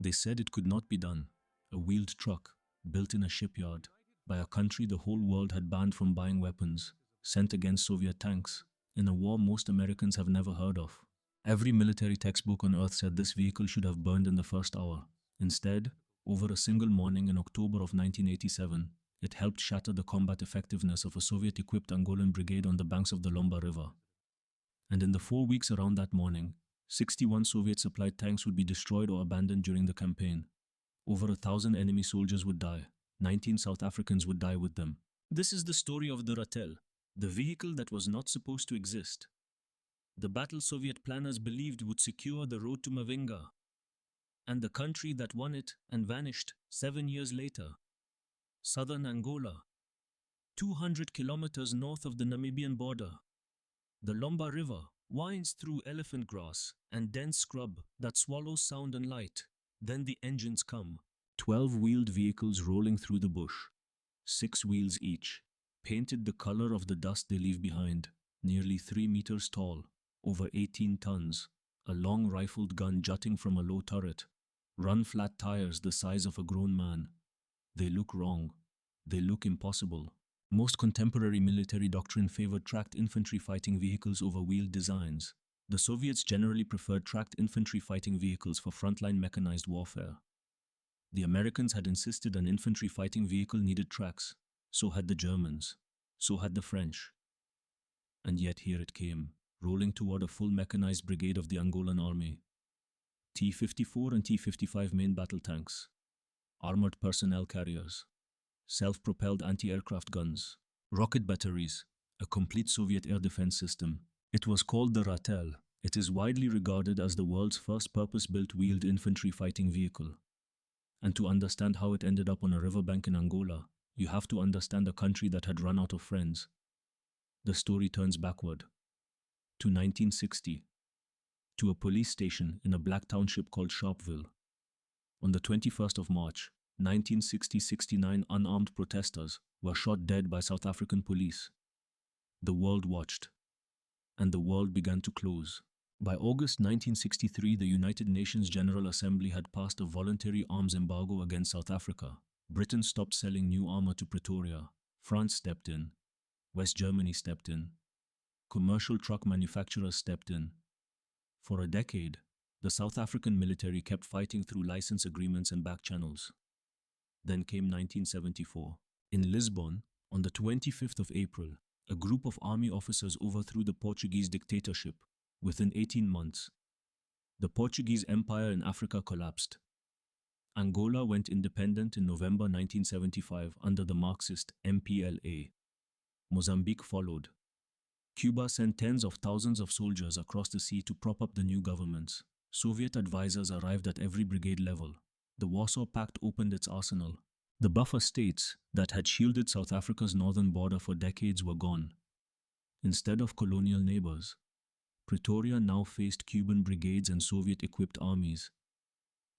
They said it could not be done. A wheeled truck, built in a shipyard, by a country the whole world had banned from buying weapons, sent against Soviet tanks, in a war most Americans have never heard of. Every military textbook on earth said this vehicle should have burned in the first hour. Instead, over a single morning in October of 1987, it helped shatter the combat effectiveness of a Soviet-equipped Angolan brigade on the banks of the Lomba River. And in the 4 weeks around that morning, 61 Soviet-supplied tanks would be destroyed or abandoned during the campaign. Over 1,000 enemy soldiers would die. 19 South Africans would die with them. This is the story of the Ratel, the vehicle that was not supposed to exist. The battle Soviet planners believed would secure the road to Mavinga, and the country that won it and vanished 7 years later. Southern Angola, 200 kilometers north of the Namibian border. The Lomba River winds through elephant grass and dense scrub that swallows sound and light. Then the engines come. 12 wheeled vehicles rolling through the bush. 6 wheels each, painted the color of the dust they leave behind. Nearly 3 meters tall, over 18 tons. A long rifled gun jutting from a low turret. Run-flat tires the size of a grown man. They look wrong. They look impossible. Most contemporary military doctrine favored tracked infantry fighting vehicles over wheeled designs. The Soviets generally preferred tracked infantry fighting vehicles for frontline mechanized warfare. The Americans had insisted an infantry fighting vehicle needed tracks. So had the Germans. So had the French. And yet here it came, rolling toward a full mechanized brigade of the Angolan army. T-54 and T-55 main battle tanks. Armored personnel carriers. Self-propelled anti-aircraft guns. Rocket batteries. A complete Soviet air defense system. It was called the Ratel. It is widely regarded as the world's first purpose-built wheeled infantry fighting vehicle. And to understand how it ended up on a riverbank in Angola, you have to understand a country that had run out of friends. The story turns backward. To 1960. To a police station in a black township called Sharpeville. On the 21st of March, 1960, 69 unarmed protesters were shot dead by South African police. The world watched. And the world began to close. By August 1963, the United Nations General Assembly had passed a voluntary arms embargo against South Africa. Britain stopped selling new armor to Pretoria. France stepped in. West Germany stepped in. Commercial truck manufacturers stepped in. For a decade, the South African military kept fighting through license agreements and back channels. Then came 1974. In Lisbon, on the 25th of April, a group of army officers overthrew the Portuguese dictatorship. Within 18 months, the Portuguese Empire in Africa collapsed. Angola went independent in November 1975 under the Marxist MPLA. Mozambique followed. Cuba sent tens of thousands of soldiers across the sea to prop up the new governments. Soviet advisors arrived at every brigade level. The Warsaw Pact opened its arsenal. The buffer states that had shielded South Africa's northern border for decades were gone. Instead of colonial neighbors, Pretoria now faced Cuban brigades and Soviet-equipped armies.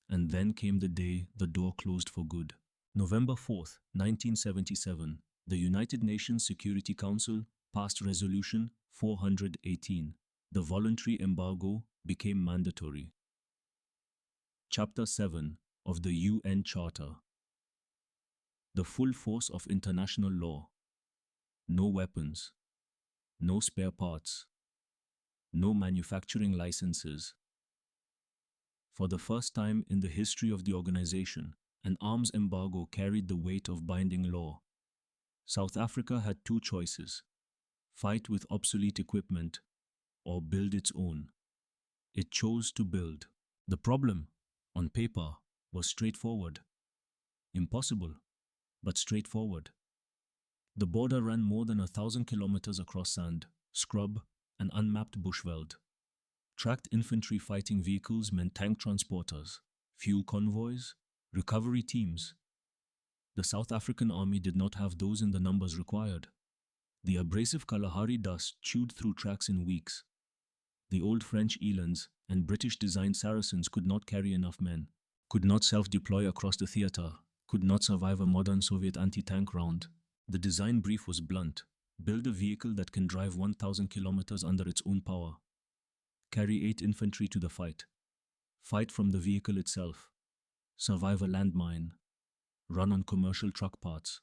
And then came the day the door closed for good. November 4th, 1977, the United Nations Security Council passed Resolution 418. The voluntary embargo became mandatory. Chapter 7 of the UN Charter. The full force of international law. No weapons. No spare parts. No manufacturing licenses. For the first time in the history of the organization, an arms embargo carried the weight of binding law. South Africa had two choices: fight with obsolete equipment or build its own. It chose to build. The problem, on paper, was straightforward. Impossible, but straightforward. The border ran more than 1,000 kilometers across sand, scrub, and unmapped bushveld. Tracked infantry fighting vehicles meant tank transporters, fuel convoys, recovery teams. The South African army did not have those in the numbers required. The abrasive Kalahari dust chewed through tracks in weeks. The old French elands and British-designed Saracens could not carry enough men, could not self-deploy across the theater, could not survive a modern Soviet anti-tank round. The design brief was blunt. Build a vehicle that can drive 1,000 kilometers under its own power. Carry 8 infantry to the fight. Fight from the vehicle itself. survive a landmine, run on commercial truck parts,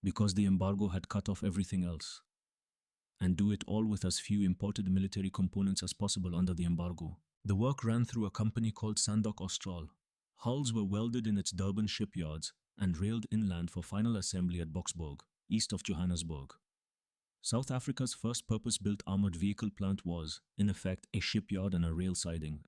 because the embargo had cut off everything else, and do it all with as few imported military components as possible under the embargo. The work ran through a company called Sandock Austral. Hulls were welded in its Durban shipyards and railed inland for final assembly at Boksburg, east of Johannesburg. South Africa's first purpose-built armored vehicle plant was, in effect, a shipyard and a rail siding.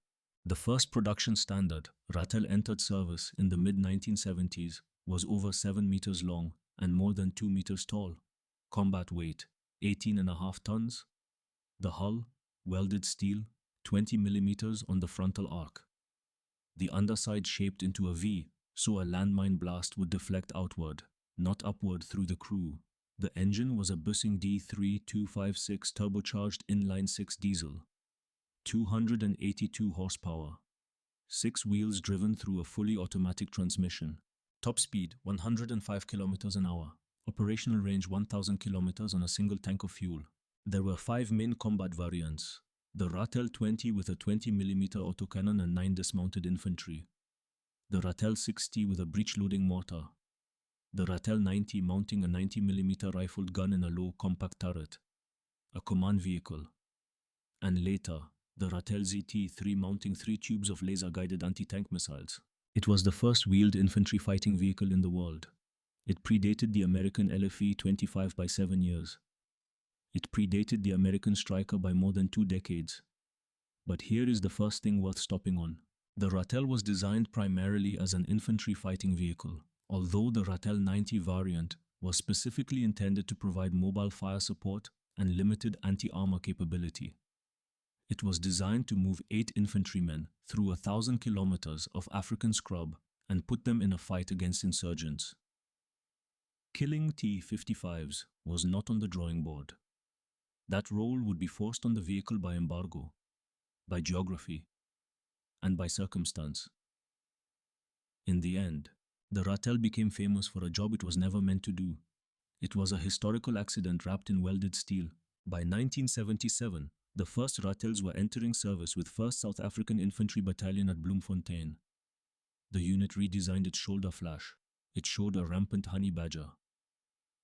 The first production standard, Ratel, entered service in the mid-1970s, was over 7 meters long and more than 2 meters tall. Combat weight, 18.5 tons. The hull, welded steel, 20 millimeters on the frontal arc. The underside shaped into a V, so a landmine blast would deflect outward, not upward through the crew. The engine was a Bussing D3256 turbocharged inline-six diesel, 282 horsepower, 6 wheels driven through a fully automatic transmission. Top speed 105 kilometers an hour. Operational range 1,000 kilometers on a single tank of fuel. There were 5 main combat variants. The Ratel 20 with a 20mm autocannon and 9 dismounted infantry. The Ratel 60 with a breech-loading mortar. The Ratel 90 mounting a 90mm rifled gun in a low compact turret, a command vehicle. And later, the Ratel ZT-3 mounting 3 tubes of laser-guided anti-tank missiles. It was the first wheeled infantry fighting vehicle in the world. It predated the American LFE-25 by 7 years. It predated the American Striker by more than 2 decades. But here is the first thing worth stopping on. The Ratel was designed primarily as an infantry fighting vehicle, although the Ratel 90 variant was specifically intended to provide mobile fire support and limited anti-armor capability. It was designed to move 8 infantrymen through 1,000 kilometers of African scrub and put them in a fight against insurgents. Killing T-55s was not on the drawing board. That role would be forced on the vehicle by embargo, by geography, and by circumstance. In the end, the Ratel became famous for a job it was never meant to do. It was a historical accident wrapped in welded steel. By 1977, the first Ratels were entering service with 1st South African Infantry Battalion at Bloemfontein. The unit redesigned its shoulder flash. It showed a rampant honey badger.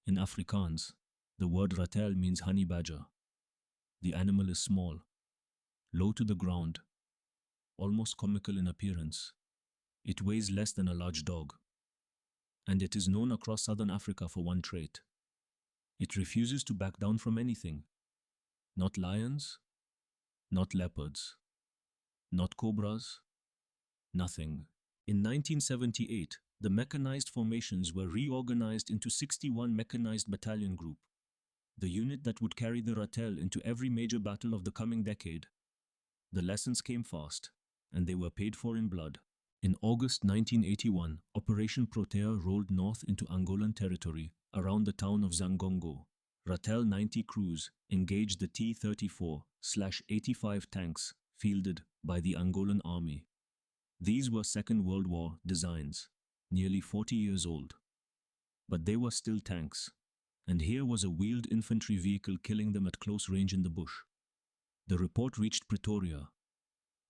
In Afrikaans, the word Ratel means honey badger. The animal is small, low to the ground, almost comical in appearance. It weighs less than a large dog. And it is known across southern Africa for one trait. It refuses to back down from anything. Not lions, not leopards, not cobras, nothing. In 1978, the mechanized formations were reorganized into 61 Mechanized Battalion Group, the unit that would carry the Ratel into every major battle of the coming decade. The lessons came fast, and they were paid for in blood. In August 1981, Operation Protea rolled north into Angolan territory, around the town of Zangongo. Ratel 90 crews engaged the T-34/85 tanks fielded by the Angolan army. These were Second World War designs, nearly 40 years old. But they were still tanks, and here was a wheeled infantry vehicle killing them at close range in the bush. The report reached Pretoria.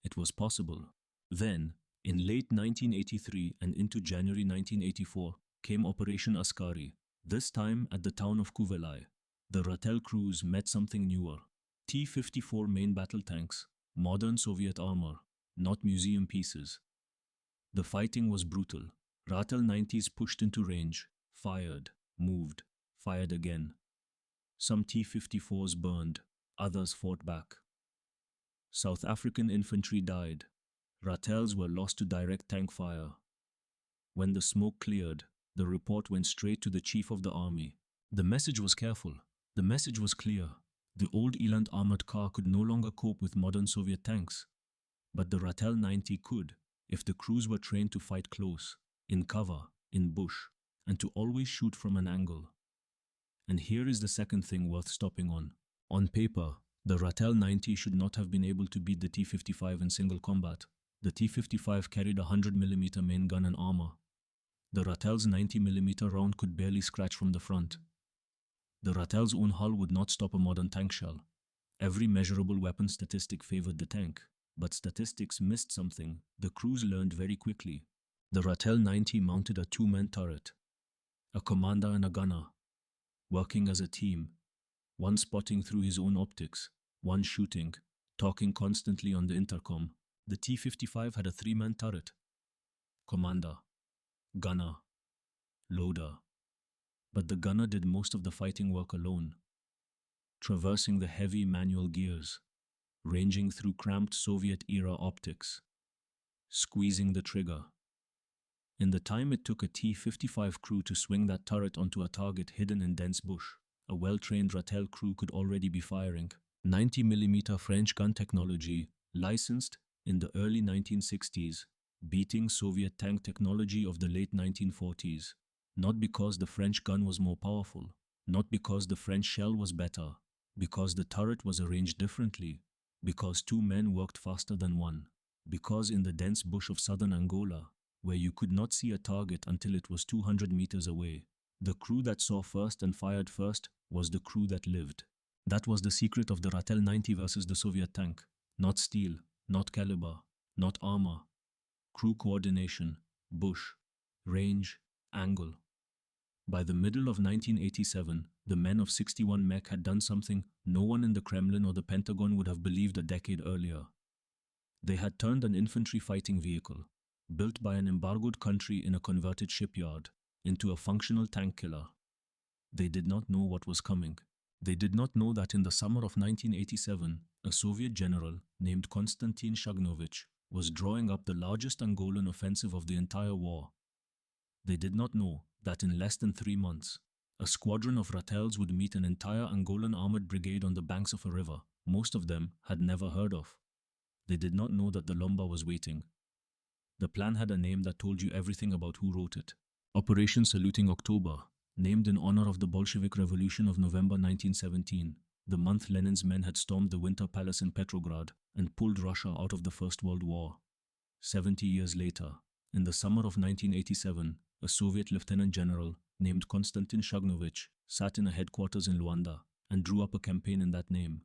It was possible. Then, in late 1983 and into January 1984, came Operation Askari, this time at the town of Kuvelai. The Ratel crews met something newer. T-54 main battle tanks, modern Soviet armor, not museum pieces. The fighting was brutal. Ratel 90s pushed into range, fired, moved, fired again. Some T-54s burned, others fought back. South African infantry died. Ratels were lost to direct tank fire. When the smoke cleared, the report went straight to the chief of the army. The message was careful. The message was clear. The old Eland armored car could no longer cope with modern Soviet tanks. But the Ratel 90 could, if the crews were trained to fight close, in cover, in bush, and to always shoot from an angle. And here is the second thing worth stopping on. On paper, the Ratel 90 should not have been able to beat the T-55 in single combat. The T-55 carried a 100mm main gun and armor. The Ratel's 90mm round could barely scratch from the front. The Ratel's own hull would not stop a modern tank shell. Every measurable weapon statistic favored the tank, but statistics missed something the crews learned very quickly. The Ratel 90 mounted a two-man turret, a commander and a gunner, working as a team, one spotting through his own optics, one shooting, talking constantly on the intercom. The T-55 had a three-man turret, commander, gunner, loader. But the gunner did most of the fighting work alone, traversing the heavy manual gears, ranging through cramped Soviet-era optics, squeezing the trigger. In the time it took a T-55 crew to swing that turret onto a target hidden in dense bush, a well-trained Ratel crew could already be firing 90mm French gun technology, licensed in the early 1960s, beating Soviet tank technology of the late 1940s. Not because the French gun was more powerful, not because the French shell was better, because the turret was arranged differently, because two men worked faster than one, because in the dense bush of southern Angola, where you could not see a target until it was 200 meters away, the crew that saw first and fired first was the crew that lived. That was the secret of the Ratel 90 versus the Soviet tank. Not steel, not caliber, not armor. Crew coordination, bush, range, angle. By the middle of 1987, the men of 61 Mech had done something no one in the Kremlin or the Pentagon would have believed a decade earlier. They had turned an infantry fighting vehicle, built by an embargoed country in a converted shipyard, into a functional tank killer. They did not know what was coming. They did not know that in the summer of 1987, a Soviet general named Konstantin Shagnovich was drawing up the largest Angolan offensive of the entire war. They did not know that in less than 3 months, a squadron of Ratels would meet an entire Angolan armored brigade on the banks of a river most of them had never heard of. They did not know that the Lomba was waiting. The plan had a name that told you everything about who wrote it. Operation Saluting October, named in honor of the Bolshevik Revolution of November 1917, the month Lenin's men had stormed the Winter Palace in Petrograd and pulled Russia out of the First World War. 70 years later, in the summer of 1987, a Soviet lieutenant general named Konstantin Shagnovich sat in a headquarters in Luanda and drew up a campaign in that name.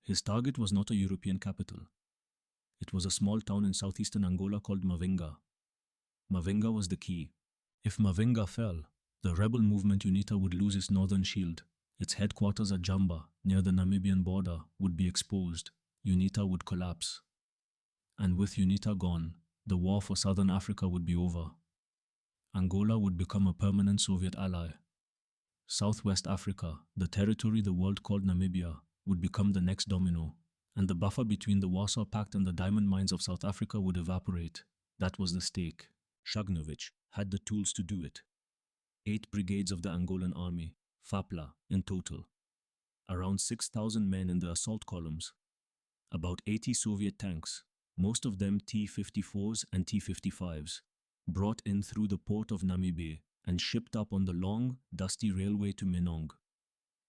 His target was not a European capital. It was a small town in southeastern Angola called Mavinga. Mavinga was the key. If Mavinga fell, the rebel movement UNITA would lose its northern shield. Its headquarters at Jamba, near the Namibian border, would be exposed. UNITA would collapse. And with UNITA gone, the war for southern Africa would be over. Angola would become a permanent Soviet ally. Southwest Africa, the territory the world called Namibia, would become the next domino, and the buffer between the Warsaw Pact and the diamond mines of South Africa would evaporate. That was the stake. Shagnovich had the tools to do it. 8 brigades of the Angolan army, FAPLA in total. Around 6,000 men in the assault columns. About 80 Soviet tanks, most of them T-54s and T-55s, brought in through the port of Namibe and shipped up on the long, dusty railway to Minong.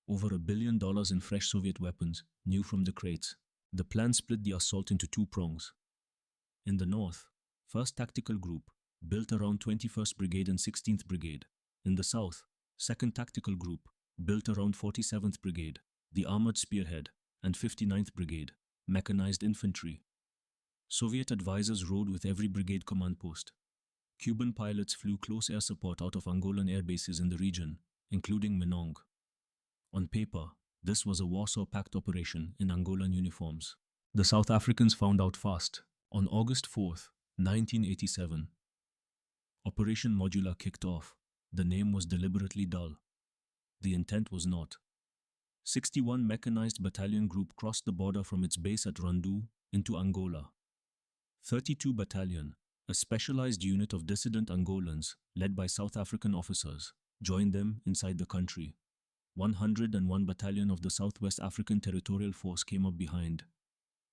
Over $1 billion in fresh Soviet weapons, new from the crates. The plan split the assault into 2 prongs. In the north, 1st Tactical Group, built around 21st Brigade and 16th Brigade. In the south, 2nd Tactical Group, built around 47th Brigade, the Armored Spearhead, and 59th Brigade, mechanized infantry. Soviet advisors rode with every brigade command post. Cuban pilots flew close air support out of Angolan air bases in the region, including Minong. On paper, this was a Warsaw Pact operation in Angolan uniforms. The South Africans found out fast. On August 4th, 1987, Operation Modular kicked off. The name was deliberately dull. The intent was not. 61 Mechanized Battalion Group crossed the border from its base at Rundu into Angola. 32 Battalion, a specialized unit of dissident Angolans led by South African officers, joined them inside the country. 101 Battalion of the Southwest African Territorial Force came up behind.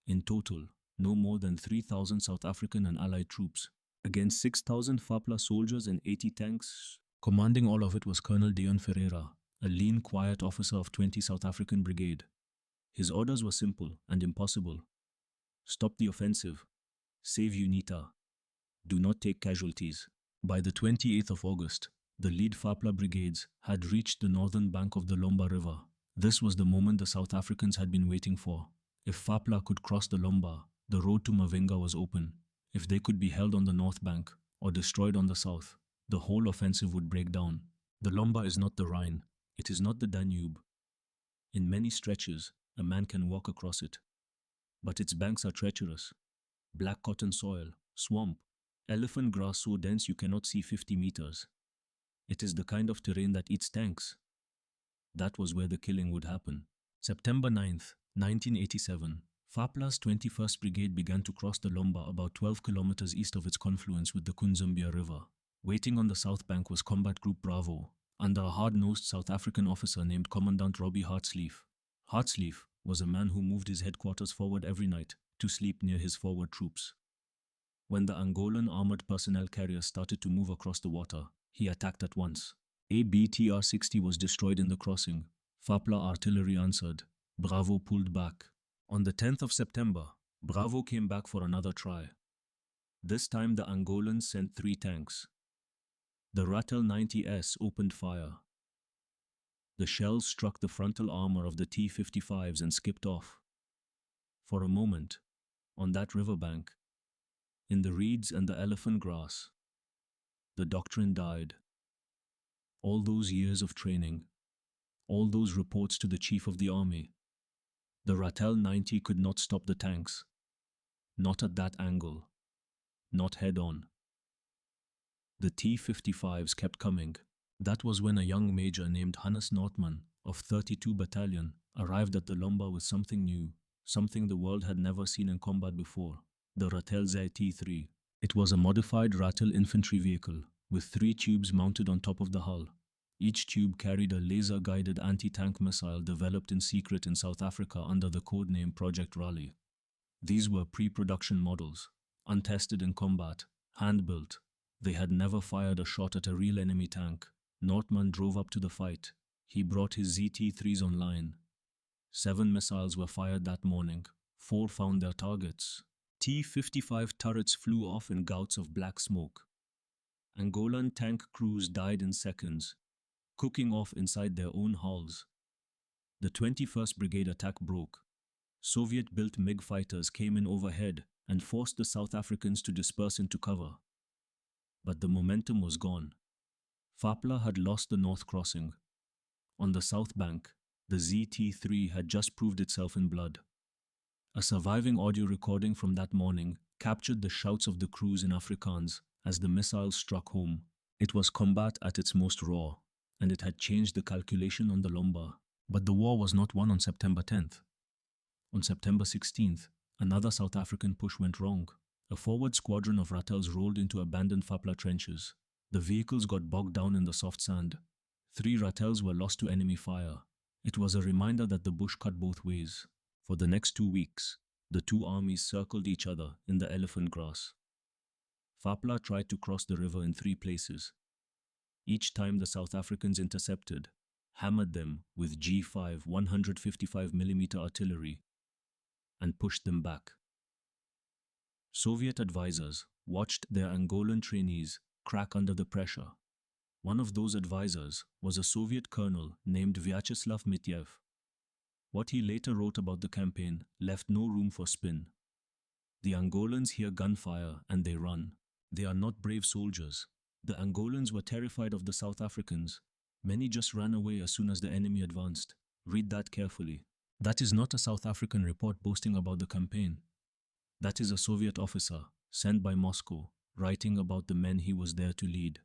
In total, no more than 3,000 South African and Allied troops, against 6,000 FAPLA soldiers and 80 tanks. Commanding all of it was Colonel Deon Ferreira, a lean, quiet officer of 20 South African Brigade. His orders were simple and impossible. Stop the offensive. Save UNITA. Do not take casualties. By the 28th of August, the lead FAPLA brigades had reached the northern bank of the Lomba River. This was the moment the South Africans had been waiting for. If FAPLA could cross the Lomba, the road to Mavinga was open. If they could be held on the north bank, or destroyed on the south, the whole offensive would break down. The Lomba is not the Rhine. It is not the Danube. In many stretches, a man can walk across it. But its banks are treacherous. Black cotton soil, swamp, elephant grass so dense you cannot see 50 meters. It is the kind of terrain that eats tanks. That was where the killing would happen. September 9th, 1987, FAPLA's 21st Brigade began to cross the Lomba about 12 kilometers east of its confluence with the Kunzumbia River. Waiting on the south bank was Combat Group Bravo, under a hard-nosed South African officer named Commandant Robbie Hartsleaf. Hartsleaf was a man who moved his headquarters forward every night to sleep near his forward troops. When the Angolan armored personnel carrier started to move across the water, he attacked at once. A BTR-60 was destroyed in the crossing. FAPLA artillery answered. Bravo pulled back. On the 10th of September, Bravo came back for another try. This time the Angolans sent 3 tanks. The Ratel 90S opened fire. The shells struck the frontal armor of the T-55s and skipped off. For a moment, on that riverbank, in the reeds and the elephant grass, the doctrine died. All those years of training, all those reports to the chief of the army, the Ratel 90 could not stop the tanks. Not at that angle. Not head-on. The T-55s kept coming. That was when a young major named Hannes Nordman of 32 Battalion arrived at the Lomba with something new, something the world had never seen in combat before, the Ratel ZT-3. It was a modified Ratel infantry vehicle with 3 tubes mounted on top of the hull. Each tube carried a laser-guided anti-tank missile developed in secret in South Africa under the code name Project Raleigh. These were pre-production models, untested in combat, hand-built. They had never fired a shot at a real enemy tank. Nordman drove up to the fight. He brought his ZT-3s online. 7 missiles were fired that morning. 4 found their targets. T-55 turrets flew off in gouts of black smoke. Angolan tank crews died in seconds, cooking off inside their own hulls. The 21st Brigade attack broke. Soviet-built MiG fighters came in overhead and forced the South Africans to disperse into cover. But the momentum was gone. FAPLA had lost the North Crossing. On the south bank, the ZT-3 had just proved itself in blood. A surviving audio recording from that morning captured the shouts of the crews in Afrikaans as the missiles struck home. It was combat at its most raw, and it had changed the calculation on the Lomba. But the war was not won on September 10th. On September 16th, another South African push went wrong. A forward squadron of Ratels rolled into abandoned FAPLA trenches. The vehicles got bogged down in the soft sand. 3 Ratels were lost to enemy fire. It was a reminder that the bush cut both ways. For the next 2 weeks, the 2 armies circled each other in the elephant grass. FAPLA tried to cross the river in 3 places. Each time the South Africans intercepted, hammered them with G5 155mm artillery, and pushed them back. Soviet advisors watched their Angolan trainees crack under the pressure. One of those advisors was a Soviet colonel named Vyacheslav Mityev. What he later wrote about the campaign left no room for spin. The Angolans hear gunfire and they run. They are not brave soldiers. The Angolans were terrified of the South Africans. Many just ran away as soon as the enemy advanced. Read that carefully. That is not a South African report boasting about the campaign. That is a Soviet officer, sent by Moscow, writing about the men he was there to lead.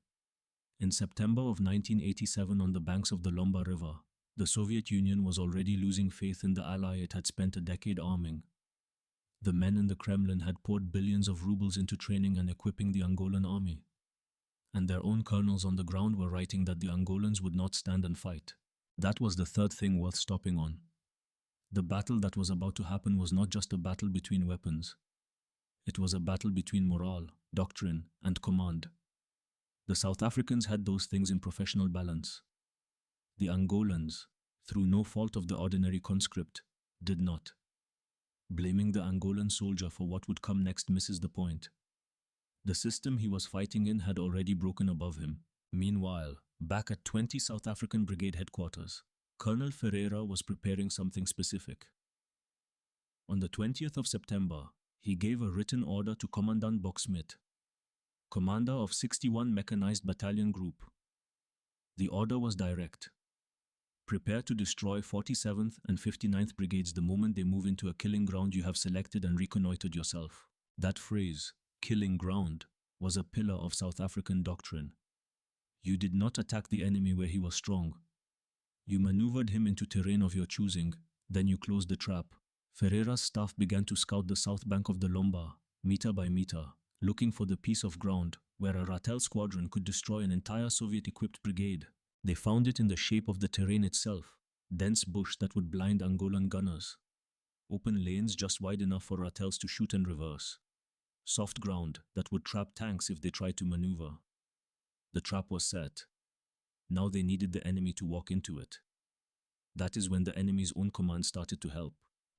In September of 1987 on the banks of the Lomba River, the Soviet Union was already losing faith in the ally it had spent a decade arming. The men in the Kremlin had poured billions of rubles into training and equipping the Angolan army. And their own colonels on the ground were writing that the Angolans would not stand and fight. That was the third thing worth stopping on. The battle that was about to happen was not just a battle between weapons. It was a battle between morale, doctrine, and command. The South Africans had those things in professional balance. The Angolans, through no fault of the ordinary conscript, did not. Blaming the Angolan soldier for what would come next misses the point. The system he was fighting in had already broken above him. Meanwhile, back at 20 South African Brigade headquarters, Colonel Ferreira was preparing something specific. On the 20th of September, he gave a written order to Commandant Boksmit. commander of 61 Mechanized Battalion Group. The order was direct. Prepare to destroy 47th and 59th Brigades the moment they move into a killing ground you have selected and reconnoitered yourself. That phrase, killing ground, was a pillar of South African doctrine. You did not attack the enemy where he was strong. You maneuvered him into terrain of your choosing, then you closed the trap. Ferreira's staff began to scout the south bank of the Lomba, meter by meter, looking for the piece of ground where a Ratel squadron could destroy an entire Soviet-equipped brigade. They found it in the shape of the terrain itself, dense bush that would blind Angolan gunners. Open lanes just wide enough for Ratels to shoot and reverse. Soft ground that would trap tanks if they tried to maneuver. The trap was set. Now they needed the enemy to walk into it. That is when the enemy's own command started to help.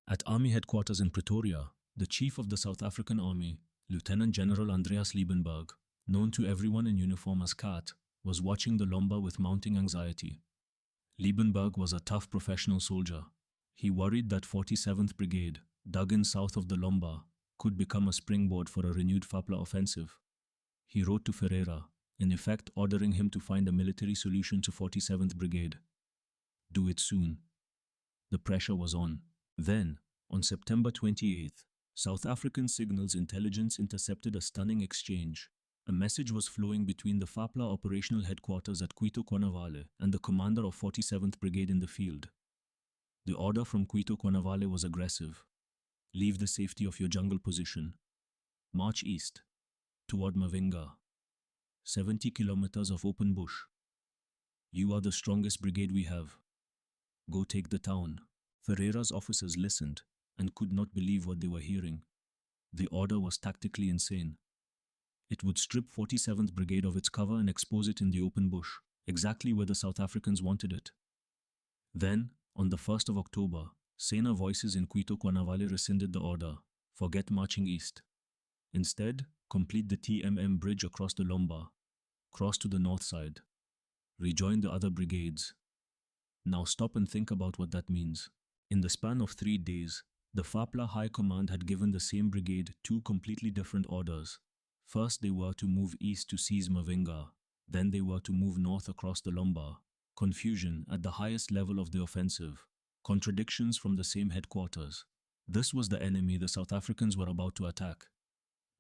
At Army headquarters in Pretoria, the chief of the South African Army, Lieutenant General Andreas Liebenberg, known to everyone in uniform as Kat, was watching the Lomba with mounting anxiety. Liebenberg was a tough professional soldier. He worried that 47th Brigade, dug in south of the Lomba, could become a springboard for a renewed FAPLA offensive. He wrote to Ferreira, in effect ordering him to find a military solution to 47th Brigade. Do it soon. The pressure was on. Then, on September 28th, South African Signals Intelligence intercepted a stunning exchange. A message was flowing between the FAPLA operational headquarters at Cuito Cuanavale and the commander of 47th Brigade in the field. The order from Cuito Cuanavale was aggressive. Leave the safety of your jungle position. March east, toward Mavinga. 70 kilometers of open bush. You are the strongest brigade we have. Go take the town. Ferreira's officers listened and could not believe what they were hearing. The order was tactically insane. It would strip 47th Brigade of its cover and expose it in the open bush, exactly where the South Africans wanted it. Then, on the 1st of October, saner voices in Cuito Cuanavale rescinded the order. Forget marching east. Instead, complete the TMM bridge across the Lomba. Cross to the north side. Rejoin the other brigades. Now stop and think about what that means. In the span of 3 days, the FAPLA High Command had given the same brigade 2 completely different orders. First, they were to move east to seize Mavinga. Then they were to move north across the Lomba. Confusion at the highest level of the offensive. Contradictions from the same headquarters. This was the enemy the South Africans were about to attack.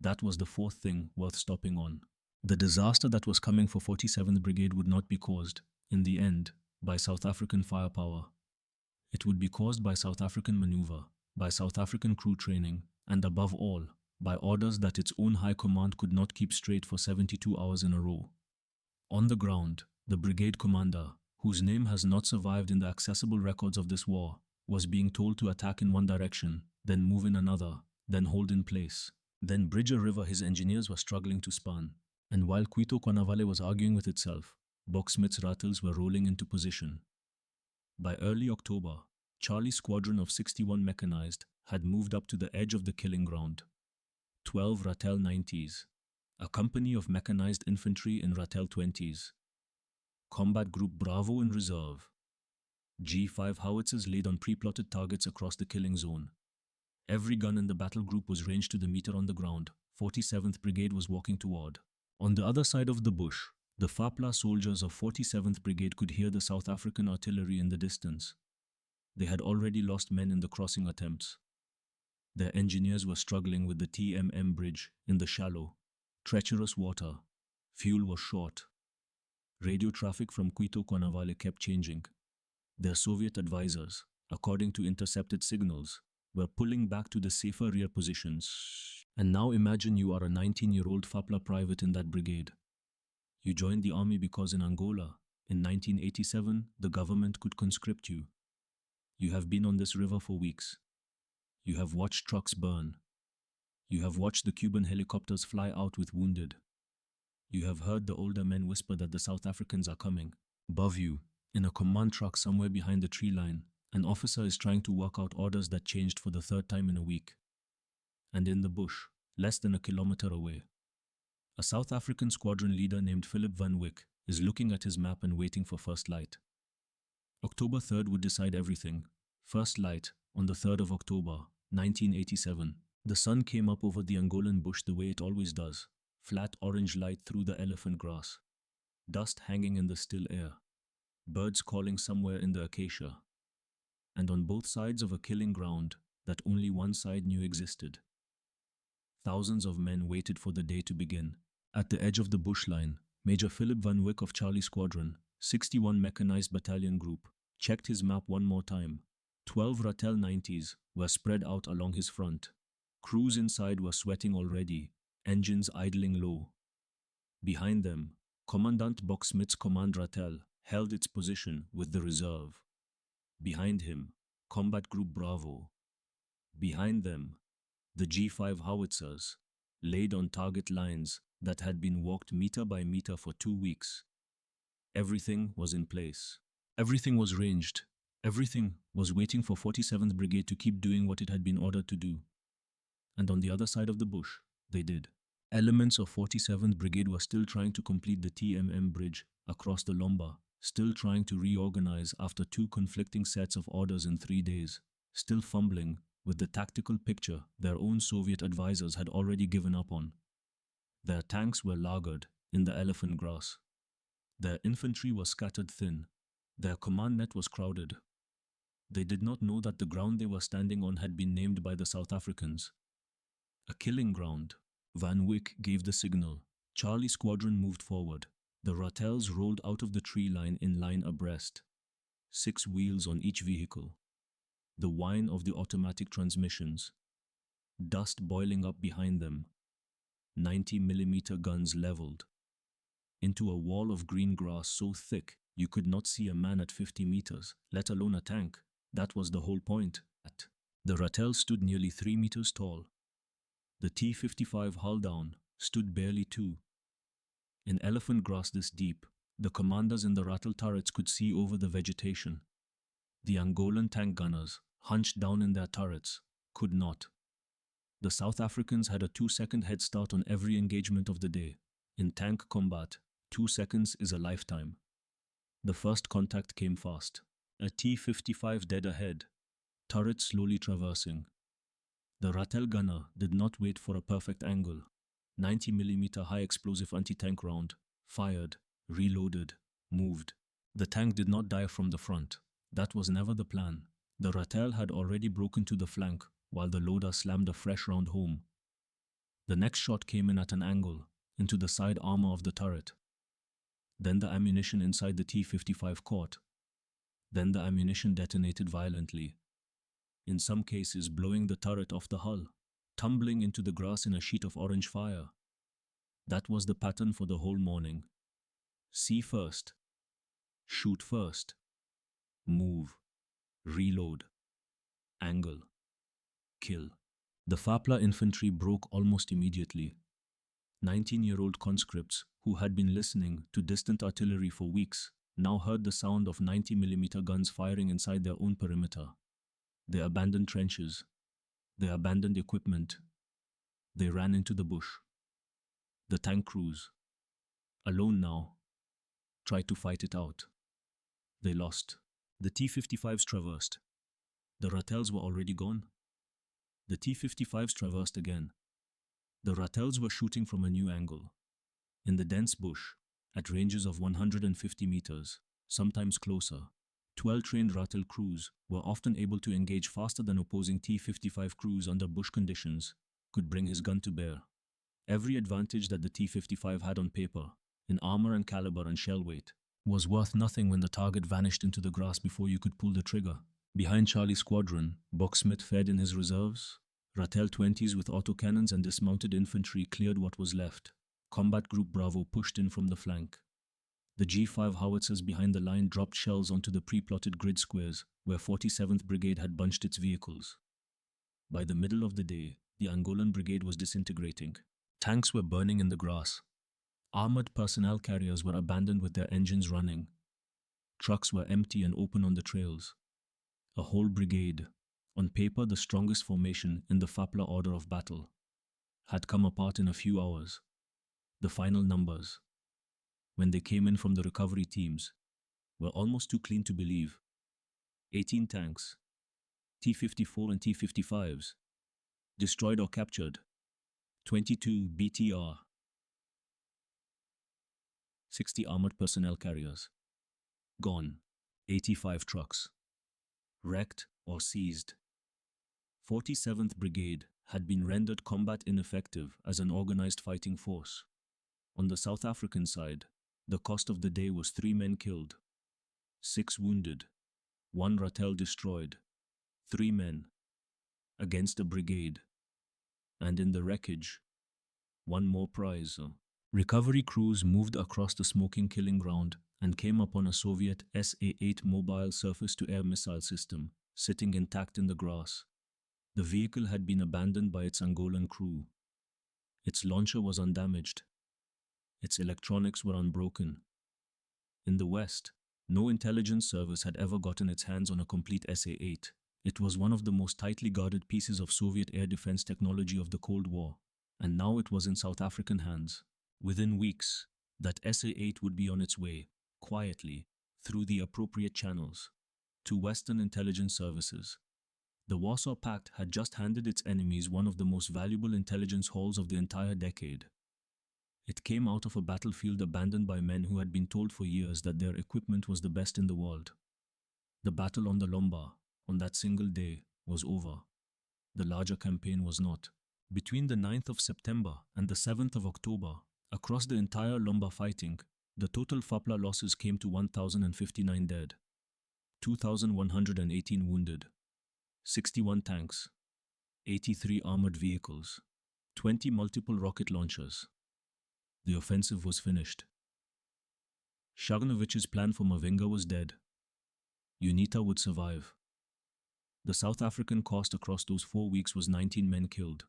That was the fourth thing worth stopping on. The disaster that was coming for 47th Brigade would not be caused, in the end, by South African firepower. It would be caused by South African maneuver, by South African crew training, and above all, by orders that its own high command could not keep straight for 72 hours in a row. On the ground, the brigade commander, whose name has not survived in the accessible records of this war, was being told to attack in one direction, then move in another, then hold in place. Then bridge a river his engineers were struggling to span. And while Cuito Cuanavale was arguing with itself, Boxsmith's Rattles were rolling into position. By early October, Charlie's squadron of 61 mechanized had moved up to the edge of the killing ground. 12 Ratel 90s, a company of mechanized infantry in Ratel 20s. Combat Group Bravo in reserve. G5 howitzers laid on pre-plotted targets across the killing zone. Every gun in the battle group was ranged to the meter on the ground 47th Brigade was walking toward. On the other side of the bush, the FAPLA soldiers of 47th Brigade could hear the South African artillery in the distance. They had already lost men in the crossing attempts. Their engineers were struggling with the TMM bridge in the shallow, treacherous water. Fuel was short. Radio traffic from Cuito Cuanavale kept changing. Their Soviet advisors, according to intercepted signals, were pulling back to the safer rear positions. And now imagine you are a 19-year-old FAPLA private in that brigade. You joined the army because in Angola, in 1987, the government could conscript you. You have been on this river for weeks. You have watched trucks burn. You have watched the Cuban helicopters fly out with wounded. You have heard the older men whisper that the South Africans are coming. Above you, in a command truck somewhere behind the tree line, an officer is trying to work out orders that changed for the 3rd time in a week. And in the bush, less than a kilometer away, a South African squadron leader named Philip Van Wyk is looking at his map and waiting for first light. October 3rd would decide everything. First light on the 3rd of October, 1987. The sun came up over the Angolan bush the way it always does, flat orange light through the elephant grass, dust hanging in the still air, birds calling somewhere in the acacia, and on both sides of a killing ground that only one side knew existed. Thousands of men waited for the day to begin. At the edge of the bush line, Major Philip Van Wyck of Charlie Squadron, 61 Mechanized Battalion Group, checked his map one more time. 12 Ratel 90s were spread out along his front. Crews inside were sweating already, engines idling low. Behind them, Commandant Bock-Smith's Command Ratel held its position with the reserve. Behind him, Combat Group Bravo. Behind them, the G5 howitzers, laid on target lines that had been walked meter by meter for 2 weeks. Everything was in place. Everything was ranged. Everything was waiting for 47th Brigade to keep doing what it had been ordered to do. And on the other side of the bush, they did. Elements of 47th Brigade were still trying to complete the TMM bridge across the Lomba, still trying to reorganize after 2 conflicting sets of orders in 3 days, still fumbling with the tactical picture their own Soviet advisors had already given up on. Their tanks were lagered in the elephant grass. Their infantry was scattered thin. Their command net was crowded. They did not know that the ground they were standing on had been named by the South Africans. A killing ground. Van Wyck gave the signal. Charlie Squadron moved forward. The Ratels rolled out of the tree line in line abreast. 6 wheels on each vehicle. The whine of the automatic transmissions. Dust boiling up behind them. 90mm guns leveled. Into a wall of green grass so thick you could not see a man at 50 meters, let alone a tank. That was the whole point. The Ratel stood nearly 3 meters tall. The T-55 hull down stood barely 2. In elephant grass this deep, the commanders in the Ratel turrets could see over the vegetation. The Angolan tank gunners, hunched down in their turrets, could not. The South Africans had a 2-second head start on every engagement of the day. In tank combat, 2 seconds is a lifetime. The first contact came fast. A T-55 dead ahead, turret slowly traversing. The Ratel gunner did not wait for a perfect angle. 90mm high explosive anti-tank round, fired, reloaded, moved. The tank did not die from the front. That was never the plan. The Ratel had already broken to the flank while the loader slammed a fresh round home. The next shot came in at an angle, into the side armor of the turret. Then the ammunition inside the T-55 caught. Then the ammunition detonated violently, in some cases blowing the turret off the hull, tumbling into the grass in a sheet of orange fire. That was the pattern for the whole morning. See first, shoot first, move, reload, angle, kill. The Fapla infantry broke almost immediately. 19-year-old conscripts who had been listening to distant artillery for weeks now heard the sound of 90mm guns firing inside their own perimeter. They abandoned trenches. They abandoned equipment. They ran into the bush. The tank crews, alone now, tried to fight it out. They lost. The T-55s traversed. The Ratels were already gone. The T-55s traversed again. The Ratels were shooting from a new angle. In the dense bush, at ranges of 150 meters, sometimes closer, 12 trained Ratel crews were often able to engage faster than opposing T-55 crews under bush conditions could bring his gun to bear. Every advantage that the T-55 had on paper, in armor and caliber and shell weight, was worth nothing when the target vanished into the grass before you could pull the trigger. Behind Charlie Squadron, Bock-Smith fed in his reserves. Ratel 20s with autocannons and dismounted infantry cleared what was left. Combat Group Bravo pushed in from the flank. The G5 howitzers behind the line dropped shells onto the pre-plotted grid squares where 47th Brigade had bunched its vehicles. By the middle of the day, the Angolan Brigade was disintegrating. Tanks were burning in the grass. Armored personnel carriers were abandoned with their engines running. Trucks were empty and open on the trails. A whole brigade, on paper the strongest formation in the Fapla order of battle, had come apart in a few hours. The final numbers, when they came in from the recovery teams, were almost too clean to believe. 18 tanks, T-54 and T-55s, destroyed or captured. 22 BTR, 60 armored personnel carriers. Gone. 85 trucks. Wrecked or seized. 47th Brigade had been rendered combat ineffective as an organized fighting force. On the South African side, the cost of the day was 3 men killed, 6 wounded, 1 Ratel destroyed, 3 men, against a brigade, and in the wreckage, 1 more prize. Recovery crews moved across the smoking killing ground and came upon a Soviet SA-8 mobile surface-to-air missile system sitting intact in the grass. The vehicle had been abandoned by its Angolan crew. Its launcher was undamaged. Its electronics were unbroken. In the West, no intelligence service had ever gotten its hands on a complete SA-8. It was one of the most tightly guarded pieces of Soviet air defense technology of the Cold War, and now it was in South African hands. Within weeks, that SA-8 would be on its way, quietly, through the appropriate channels, to Western intelligence services. The Warsaw Pact had just handed its enemies one of the most valuable intelligence hauls of the entire decade. It came out of a battlefield abandoned by men who had been told for years that their equipment was the best in the world. The battle on the Lomba, on that single day, was over. The larger campaign was not. Between the 9th of September and the 7th of October, across the entire Lomba fighting, the total FAPLA losses came to 1,059 dead, 2,118 wounded, 61 tanks, 83 armored vehicles, 20 multiple rocket launchers. The offensive was finished. Shagunovich's plan for Mavinga was dead. UNITA would survive. The South African cost across those 4 weeks was 19 men killed,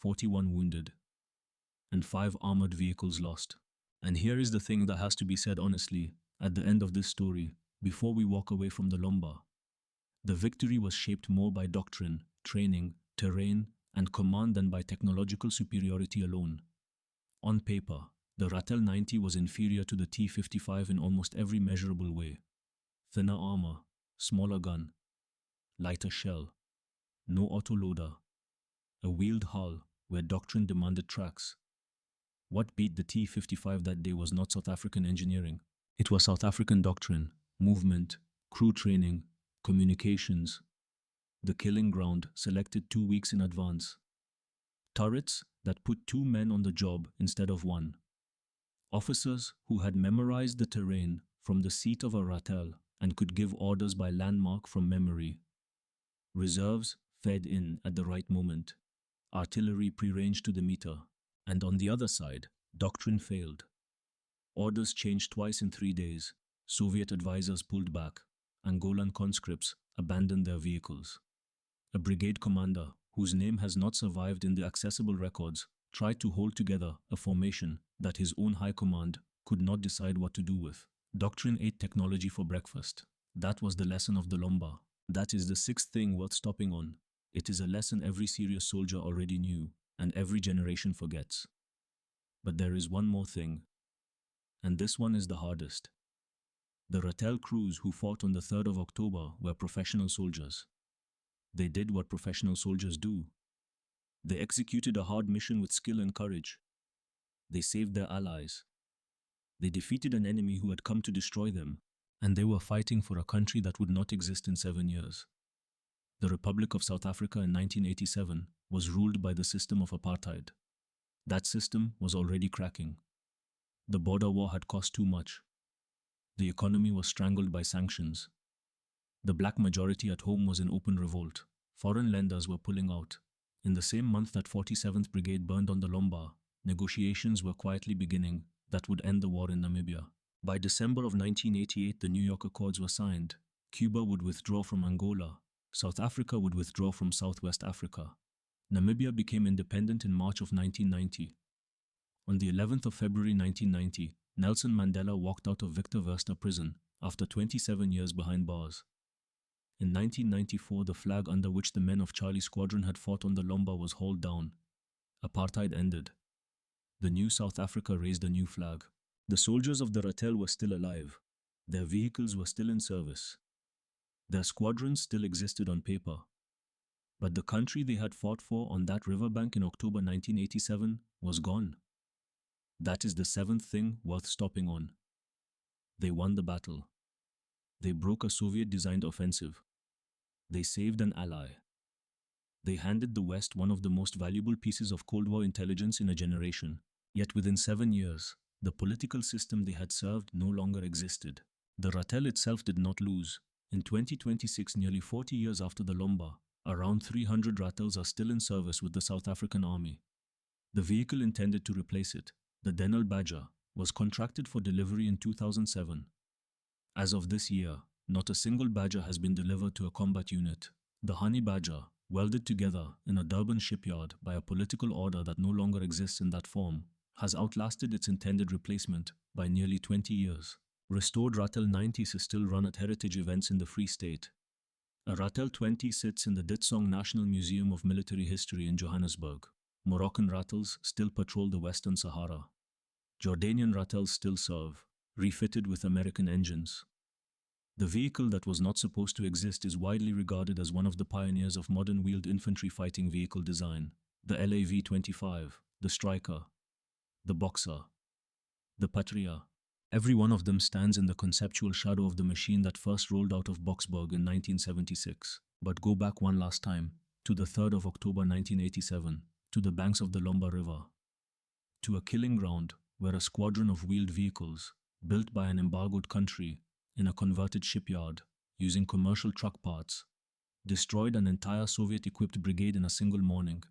41 wounded, and 5 armored vehicles lost. And here is the thing that has to be said honestly at the end of this story, before we walk away from the Lomba. The victory was shaped more by doctrine, training, terrain, and command than by technological superiority alone. On paper, the Ratel 90 was inferior to the T-55 in almost every measurable way. Thinner armor, smaller gun, lighter shell, no autoloader, a wheeled hull where doctrine demanded tracks. What beat the T-55 that day was not South African engineering. It was South African doctrine, movement, crew training, communications. The killing ground selected 2 weeks in advance. Turrets that put 2 men on the job instead of 1. Officers who had memorized the terrain from the seat of a Ratel and could give orders by landmark from memory. Reserves fed in at the right moment. Artillery pre-ranged to the meter. And on the other side, doctrine failed. Orders changed twice in 3 days. Soviet advisors pulled back. Angolan conscripts abandoned their vehicles. A brigade commander, whose name has not survived in the accessible records, tried to hold together a formation that his own high command could not decide what to do with. Doctrine ate technology for breakfast. That was the lesson of the Lomba. That is the 6th thing worth stopping on. It is a lesson every serious soldier already knew, and every generation forgets. But there is one more thing, and this one is the hardest. The Ratel crews who fought on the 3rd of October were professional soldiers. They did what professional soldiers do. They executed a hard mission with skill and courage. They saved their allies. They defeated an enemy who had come to destroy them, and they were fighting for a country that would not exist in 7 years. The Republic of South Africa in 1987 was ruled by the system of apartheid. That system was already cracking. The border war had cost too much. The economy was strangled by sanctions. The black majority at home was in open revolt. Foreign lenders were pulling out. In the same month that 47th Brigade burned on the Lomba, negotiations were quietly beginning that would end the war in Namibia. By December of 1988, the New York Accords were signed. Cuba would withdraw from Angola. South Africa would withdraw from Southwest Africa. Namibia became independent in March of 1990. On the 11th of February 1990, Nelson Mandela walked out of Victor Verster prison after 27 years behind bars. In 1994, the flag under which the men of Charlie Squadron had fought on the Lomba was hauled down. Apartheid ended. The new South Africa raised a new flag. The soldiers of the Ratel were still alive. Their vehicles were still in service. Their squadrons still existed on paper. But the country they had fought for on that riverbank in October 1987 was gone. That is the 7th thing worth stopping on. They won the battle. They broke a Soviet-designed offensive. They saved an ally. They handed the West one of the most valuable pieces of Cold War intelligence in a generation. Yet within 7 years, the political system they had served no longer existed. The Ratel itself did not lose. In 2026, nearly 40 years after the Lomba, around 300 Ratels are still in service with the South African Army. The vehicle intended to replace it, the Denel Badger, was contracted for delivery in 2007. As of this year, not a single Badger has been delivered to a combat unit. The Honey Badger, welded together in a Durban shipyard by a political order that no longer exists in that form, has outlasted its intended replacement by nearly 20 years. Restored Ratel 90s is still run at heritage events in the Free State. A Ratel 20 sits in the Ditsong National Museum of Military History in Johannesburg. Moroccan Ratels still patrol the Western Sahara. Jordanian Ratels still serve, refitted with American engines. The vehicle that was not supposed to exist is widely regarded as one of the pioneers of modern wheeled infantry fighting vehicle design. The LAV-25, the Striker, the Boxer, the Patria. Every one of them stands in the conceptual shadow of the machine that first rolled out of Boksburg in 1976. But go back one last time, to the 3rd of October 1987, to the banks of the Lomba River, to a killing ground where a squadron of wheeled vehicles, built by an embargoed country in a converted shipyard using commercial truck parts, destroyed an entire Soviet-equipped brigade in a single morning.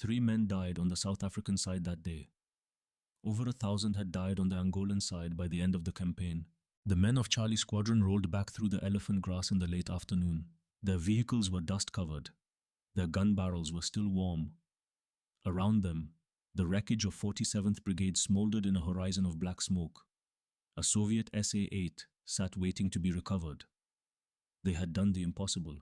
3 men died on the South African side that day. Over 1,000 had died on the Angolan side by the end of the campaign. The men of Charlie's squadron rolled back through the elephant grass in the late afternoon. Their vehicles were dust-covered. Their gun barrels were still warm. Around them, the wreckage of 47th Brigade smoldered in a horizon of black smoke. A Soviet SA-8 sat waiting to be recovered. They had done the impossible.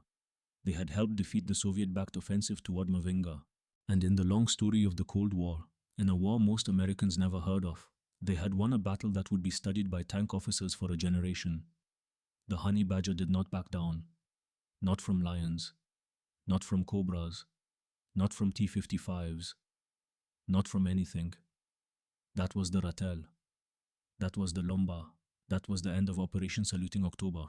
They had helped defeat the Soviet-backed offensive toward Mavinga. And in the long story of the Cold War, in a war most Americans never heard of, they had won a battle that would be studied by tank officers for a generation. The Honey Badger did not back down. Not from Lions. Not from Cobras. Not from T-55s. Not from anything. That was the Ratel. That was the Lomba. That was the end of Operation Saluting October.